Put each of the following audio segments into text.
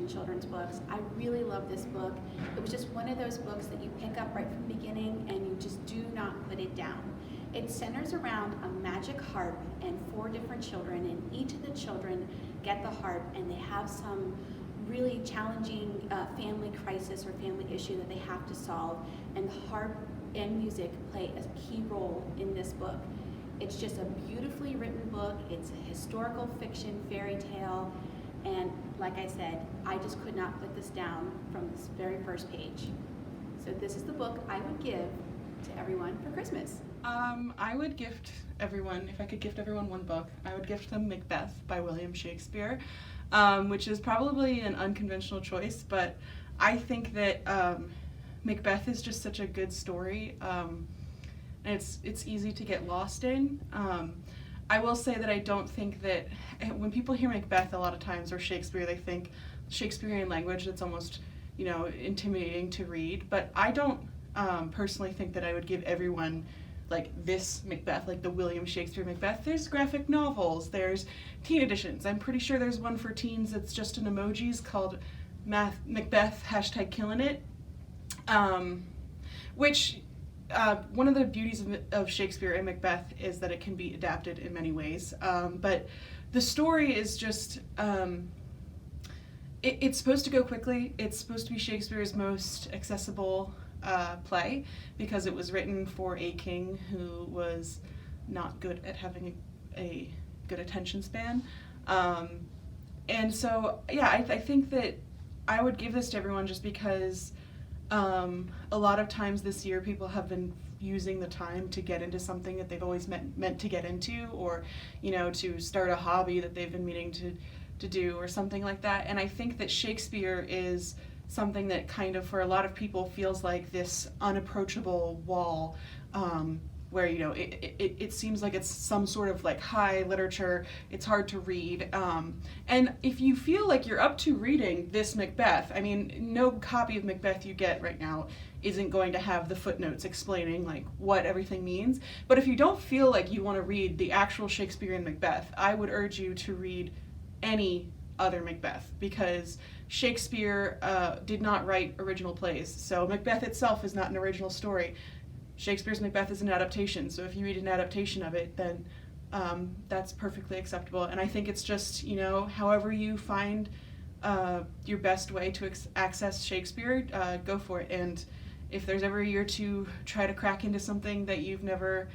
fiction children's books. I really love this book. It was just one of those books that you pick up right from the beginning and you just do not put it down. It centers around a magic harp and 4 different children, and each of the children get the harp and they have some really challenging family crisis or family issue that they have to solve, and the harp and music play a key role in this book. It's just a beautifully written book. It's a historical fiction fairy tale, and like I said, I just could not put this down from this very first page. So this is the book I would give to everyone for Christmas. I would gift everyone, if I could gift everyone one book, I would gift them Macbeth by William Shakespeare, which is probably an unconventional choice, but I think that Macbeth is just such a good story. And it's easy to get lost in. I will say that I don't think that when people hear Macbeth a lot of times, or Shakespeare, they think Shakespearean language that's almost, intimidating to read. But I don't personally think that I would give everyone like this Macbeth, like the William Shakespeare Macbeth. There's graphic novels, there's teen editions. I'm pretty sure there's one for teens that's just an emojis called Macbeth #KillingIt, which one of the beauties of Shakespeare and Macbeth is that it can be adapted in many ways. But the story is just, it's supposed to go quickly. It's supposed to be Shakespeare's most accessible play because it was written for a king who was not good at having a good attention span. And so, yeah, I think that I would give this to everyone just because a lot of times this year people have been using the time to get into something that they've always meant to get into, or to start a hobby that they've been meaning to do, or something like that. And I think that Shakespeare is something that kind of for a lot of people feels like this unapproachable wall, where it seems like it's some sort of like high literature, it's hard to read, and if you feel like you're up to reading this Macbeth, I mean, no copy of Macbeth you get right now isn't going to have the footnotes explaining like what everything means, but if you don't feel like you want to read the actual Shakespearean Macbeth, I would urge you to read any other Macbeth, because Shakespeare did not write original plays, so Macbeth itself is not an original story. Shakespeare's Macbeth is an adaptation, so if you read an adaptation of it, then that's perfectly acceptable. And I think it's just, however you find your best way to access Shakespeare, go for it. And if there's ever a year to try to crack into something that you've never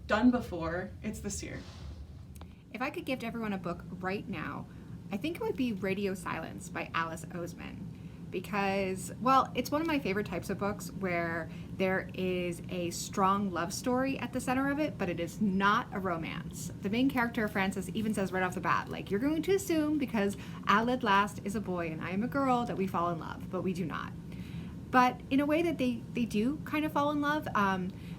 done before, it's this year. If I could gift everyone a book right now, I think it would be Radio Silence by Alice Oseman. Because, well, it's one of my favorite types of books where there is a strong love story at the center of it, but it is not a romance. The main character, Frances, even says right off the bat, like, you're going to assume because Al at last is a boy and I am a girl that we fall in love, but we do not. But in a way that they do kind of fall in love,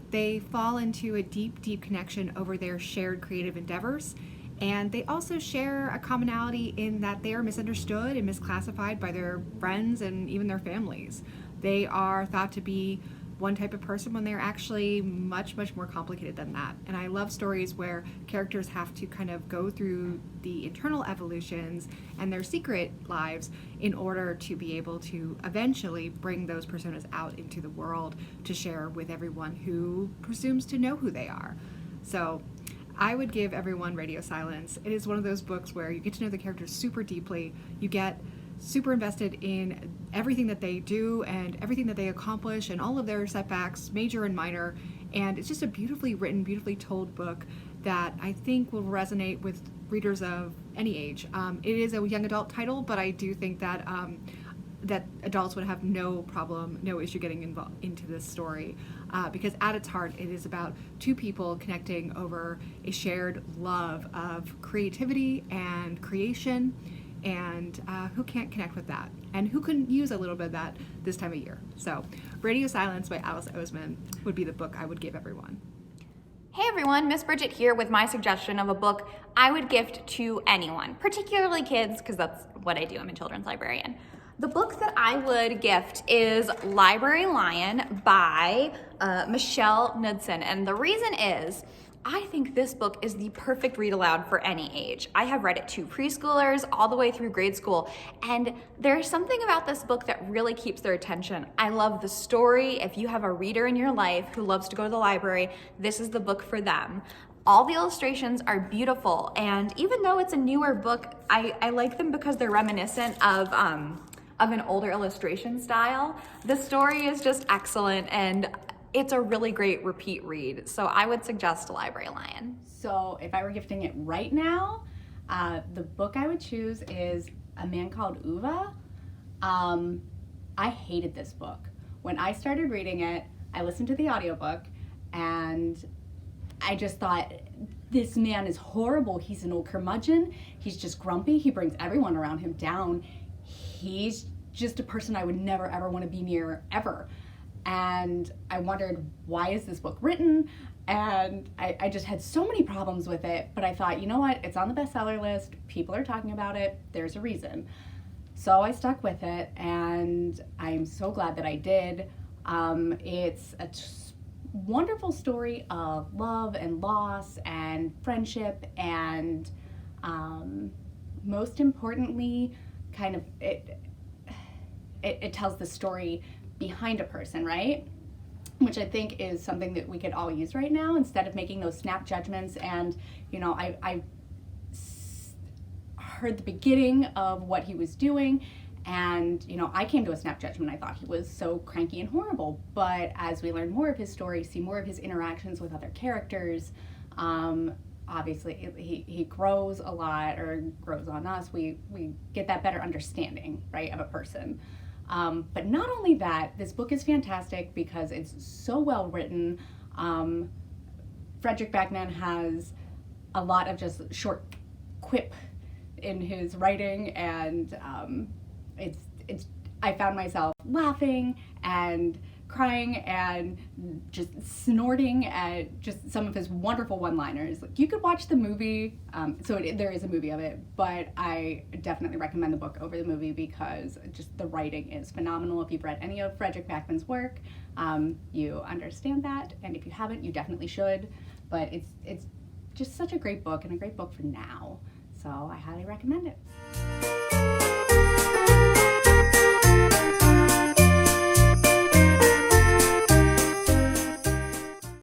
they fall into a deep, deep connection over their shared creative endeavors. And they also share a commonality in that they are misunderstood and misclassified by their friends and even their families. They are thought to be one type of person when they're actually much, much more complicated than that. And I love stories where characters have to kind of go through the internal evolutions and their secret lives in order to be able to eventually bring those personas out into the world to share with everyone who presumes to know who they are. So I would give everyone Radio Silence. It is one of those books where you get to know the characters super deeply. You get super invested in everything that they do and everything that they accomplish and all of their setbacks, major and minor. And it's just a beautifully written, beautifully told book that I think will resonate with readers of any age. It is a young adult title, but I do think that that adults would have no problem, no issue getting involved into this story, because at its heart, it is about two people connecting over a shared love of creativity and creation, and who can't connect with that, and who can use a little bit of that this time of year. So, Radio Silence by Alice Oseman would be the book I would give everyone. Hey everyone, Miss Bridget here with my suggestion of a book I would gift to anyone, particularly kids, because that's what I do, I'm a children's librarian. The book that I would gift is Library Lion by Michelle Knudsen, and the reason is I think this book is the perfect read aloud for any age. I have read it to preschoolers all the way through grade school, and there's something about this book that really keeps their attention. I love the story. If you have a reader in your life who loves to go to the library, this is the book for them. All the illustrations are beautiful, and even though it's a newer book, I like them because they're reminiscent of an older illustration style. The story is just excellent, and it's a really great repeat read, so I would suggest Library Lion. So if I were gifting it right now, the book I would choose is A Man Called Uva. I hated this book. When I started reading it, I listened to the audiobook, and I just thought, this man is horrible. He's an old curmudgeon. He's just grumpy. He brings everyone around him down. He's just a person I would never ever want to be near, ever. And I wondered, why is this book written? And I just had so many problems with it, but I thought, you know what, it's on the bestseller list, people are talking about it, there's a reason. So I stuck with it, and I'm so glad that I did. It's a wonderful story of love and loss and friendship, and most importantly, kind of it tells the story behind a person, right? Which I think is something that we could all use right now, instead of making those snap judgments. And, you know, I heard the beginning of what he was doing, and, you know, I came to a snap judgment. I thought he was so cranky and horrible. But as we learn more of his story, see more of his interactions with other characters, obviously he grows a lot, or grows on us. We get that better understanding, right, of a person. But not only that, this book is fantastic because it's so well written. Frederick Backman has a lot of just short quip in his writing, and it's I found myself laughing and crying and just snorting at just some of his wonderful one-liners. Like, you could watch the movie, there is a movie of it, but I definitely recommend the book over the movie because just the writing is phenomenal. If you've read any of Frederick Backman's work, you understand that, and if you haven't, you definitely should. But it's just such a great book, and a great book for now, so I highly recommend it.